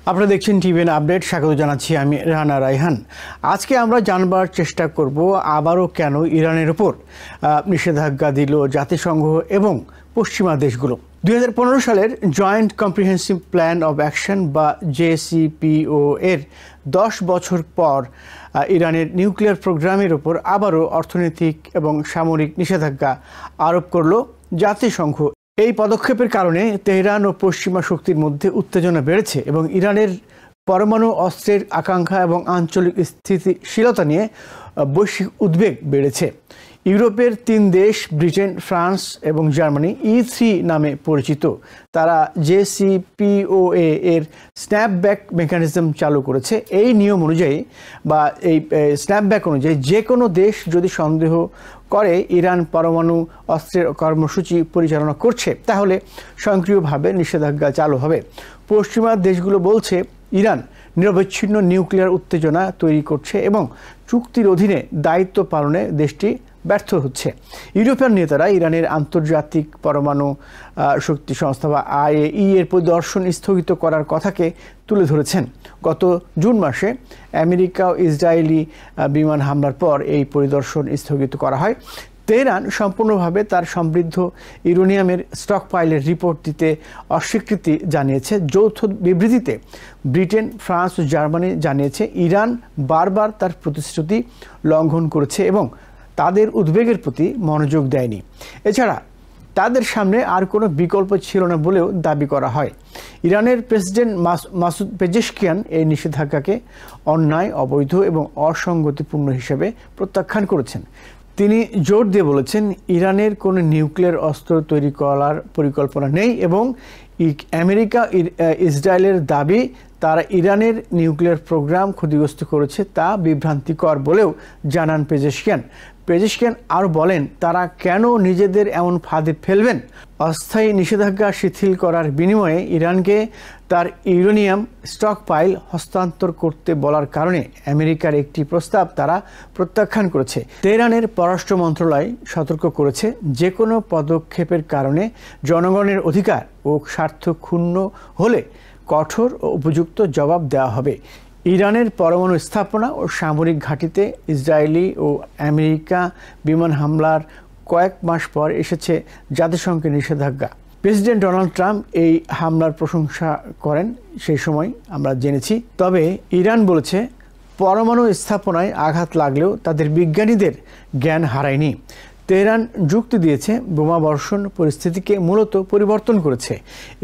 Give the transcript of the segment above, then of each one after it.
আপনারা দেখছেন TVN update. স্বাগত জানাচ্ছি আমি রানা রায়হান। আজকে আমরা জানবার চেষ্টা করব আবারও কেন ইরানের উপর নিষেধাজ্ঞা দিল জাতিসংঘ এবং পশ্চিমা দেশগুলো। 2015 সালের joint comprehensive plan of action বা জেসিপিও এর 10 বছর পর ইরানের নিউক্লিয়ার প্রোগ্রামের উপর আবারও অর্থনৈতিক এবং সামরিক নিষেধাজ্ঞা আরোপ করল জাতিসংঘ। এই পদক্ষেপের কারণে তেহরান ও পশ্চিমা শক্তির মধ্যে উত্তেজনা বেড়েছে এবং ইরানের পরমাণু অস্ত্রের আকাঙ্ক্ষা এবং আঞ্চলিক স্থিতিশীলতা নিয়ে বৈশ্বিক উদ্বেগ বেড়েছে। ইউরোপের 3 দেশ ব্রিটেন, ফ্রান্স এবং জার্মানি E3 নামে পরিচিত, তারা জেসিপিওএ এর স্ন্যাপব্যাক মেকানিজম চালু করেছে। এই নিয়ম অনুযায়ী বা এই স্ন্যাপব্যাক অনুযায়ী যে কোনো দেশ যদি সন্দেহ করে ইরান পরমাণু অস্ত্রের কর্মসূচি পরিচালনা করছে তাহলে স্বয়ংক্রিয়ভাবে নিষেধাজ্ঞা চালু হবে। পশ্চিমা দেশগুলো বলছে ইরান নিরবচ্ছিন্ন নিউক্লিয়ার উত্তেজনা তৈরি করছে এবং চুক্তির অধীনে দায়িত্ব পালনে দেশটি ব্যর্থ হচ্ছে। ইউরোপিয়ান নেতারা ইরানের আন্তর্জাতিক পরমাণু শক্তি সংস্থা বা IAEA এর পরিদর্শন স্থগিত করার কথাকে তুলে ধরেছেন। গত জুন মাসে আমেরিকা ও ইসরায়েলি বিমান হামলার পর এই পরিদর্শন স্থগিত করা হয়। তেহরান সম্পূর্ণভাবে তার সমৃদ্ধ ইউরেনিয়ামের স্টকপাইলের রিপোর্ট দিতে অস্বীকৃতি জানিয়েছে। যৌথ বিবৃতিতে ব্রিটেন, ফ্রান্স ও জার্মানি জানিয়েছে ইরান বারবার তার প্রতিশ্রুতি লঙ্ঘন করেছে এবং তাদের উদ্বেগের প্রতি মনোযোগ দেয়নি। এছাড়া তাদের সামনে আর কোনো বিকল্প ছিল না বলেও দাবি করা হয়। ইরানের প্রেসিডেন্ট মাসুদ পেজেশকিয়ান এই নিষেধাজ্ঞাকে অন্যায়, অবৈধ এবং অসঙ্গতিপূর্ণ হিসেবে প্রত্যাখ্যান করেছেন। তিনি জোর দিয়ে বলেছেন ইরানের কোনো নিউক্লিয়ার অস্ত্র তৈরি করার পরিকল্পনা নেই এবং আমেরিকা ইসরায়েলের দাবি তারা ইরানের নিউক্লিয়ার প্রোগ্রাম ক্ষতিগ্রস্ত করেছে তা বিভ্রান্তিকর বলেও জানান পেজেশকিয়ান আরও বলেন তারা কেন নিজেদের এমন ফাঁদে ফেলবেন। অস্থায়ী নিষেধাজ্ঞা শিথিল করার বিনিময়ে ইরানকে তার ইউরেনিয়াম স্টকপাইল হস্তান্তর করতে বলার কারণে আমেরিকার একটি প্রস্তাব তারা প্রত্যাখ্যান করেছে। তেহরানের পররাষ্ট্র মন্ত্রণালয় সতর্ক করেছে যে কোনো পদক্ষেপের কারণে জনগণের অধিকার ও স্বার্থ ক্ষুণ্ণ হলে কঠোর ও উপযুক্ত জবাব দেওয়া হবে। ইরানের পরমাণু স্থাপনা ও সামরিক ঘাঁটিতে ইসরায়েলি ও আমেরিকা বিমান হামলার কয়েক মাস পর এসেছে জাতিসংঘের নিষেধাজ্ঞা। প্রেসিডেন্ট ডোনাল্ড ট্রাম্প এই হামলার প্রশংসা করেন, সেই সময় আমরা জেনেছি। তবে ইরান বলেছে পরমাণু স্থাপনায় আঘাত লাগলেও তাদের বিজ্ঞানীদের জ্ঞান হারায়নি। তেহরান যুক্তি দিয়েছে বোমা বর্ষণ পরিস্থিতিকে মূলত পরিবর্তন করেছে,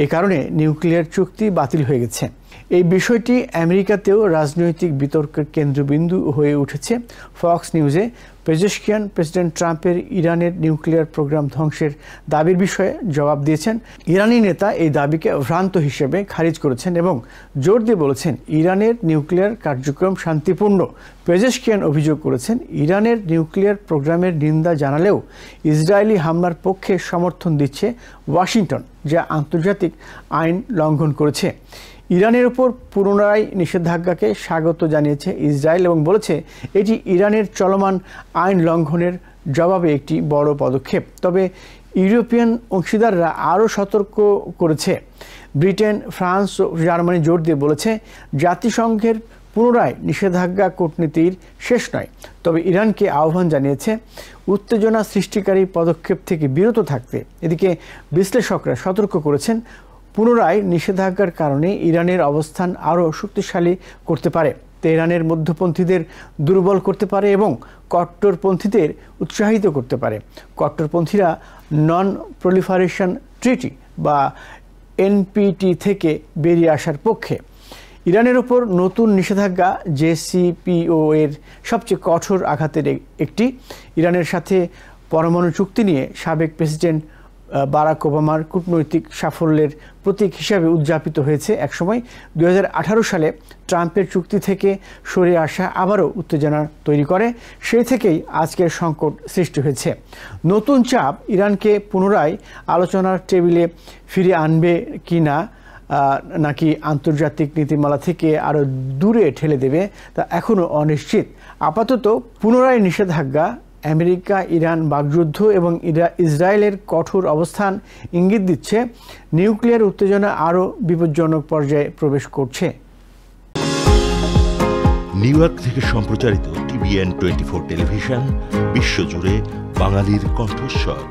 এ কারণে নিউক্লিয়ার চুক্তি বাতিল হয়ে গেছে। এই বিষয়টি আমেরিকাতেও রাজনৈতিক বিতর্কের কেন্দ্রবিন্দু হয়ে উঠেছে। ফক্স নিউজে পেজেশকিয়ান প্রেসিডেন্ট ট্রাম্পের ইরানের নিউক্লিয়ার প্রোগ্রাম ধ্বংসের দাবির বিষয়ে জবাব দিয়েছেন। ইরানি নেতা এই দাবিকে ভ্রান্ত হিসেবে খারিজ করেছেন এবং জোর দিয়ে বলেছেন ইরানের নিউক্লিয়ার কার্যক্রম শান্তিপূর্ণ। পেজেশকিয়ান অভিযোগ করেছেন ইরানের নিউক্লিয়ার প্রোগ্রামের নিন্দা জানালেও ইসরায়েলি হামলার পক্ষে সমর্থন দিচ্ছে ওয়াশিংটন, যা আন্তর্জাতিক আইন লঙ্ঘন করেছে। ইরানের উপর পুনরায় নিষেধাজ্ঞাকে স্বাগত জানিয়েছে ইসরায়েল এবং বলেছে এটি ইরানের চলমান আইন লঙ্ঘনের জবাবে একটি বড় পদক্ষেপ। তবে ইউরোপিয়ান অংশীদাররা আরও সতর্ক করেছে। ব্রিটেন, ফ্রান্স ও জার্মানি জোর দিয়ে বলেছে জাতিসংঘের পুনরায় নিষেধাজ্ঞা কূটনীতির শেষ নয়, তবে ইরানকে আহ্বান জানিয়েছে উত্তেজনা সৃষ্টিকারী পদক্ষেপ থেকে বিরত থাকতে। এদিকে বিশ্লেষকরা সতর্ক করেছেন পুনরায় নিষেধাজ্ঞার কারণে ইরানের অবস্থান আরও শক্তিশালী করতে পারে, তেহরানের মধ্যপন্থীদের দুর্বল করতে পারে এবং কট্টরপন্থীদের উৎসাহিত করতে পারে। কট্টরপন্থীরা নন প্রলিফারেশন ট্রিটি বা NPT থেকে বেরিয়ে আসার পক্ষে। ইরানের উপর নতুন নিষেধাজ্ঞা জেসিপিও এর সবচেয়ে কঠোর আঘাতের একটি। ইরানের সাথে পরমাণু চুক্তি নিয়ে সাবেক প্রেসিডেন্ট বারাক ওবামার কূটনৈতিক সাফল্যের প্রতীক হিসাবে উদযাপিত হয়েছে একসময়। 2018 সালে ট্রাম্পের চুক্তি থেকে সরে আসা আবারও উত্তেজনা তৈরি করে। সেই থেকেই আজকের সংকট সৃষ্টি হয়েছে। নতুন চাপ ইরানকে পুনরায় আলোচনার টেবিলে ফিরে আনবে কি না, নাকি আন্তর্জাতিক নীতিমালা থেকে আরও দূরে ঠেলে দেবে তা এখনও অনিশ্চিত। আপাতত পুনরায় নিষেধাজ্ঞা, আমেরিকা ইরান বাগযুদ্ধ এবং ইসরায়েলের কঠোর অবস্থান ইঙ্গিত দিচ্ছে নিউক্লিয়ার উত্তেজনা আরও বিপজ্জনক পর্যায়ে প্রবেশ করছে। নিউ ইয়র্ক থেকে সম্প্রচারিত TVN 24 টেলিভিশন, বিশ্বজুড়ে বাঙালির কণ্ঠস্বর।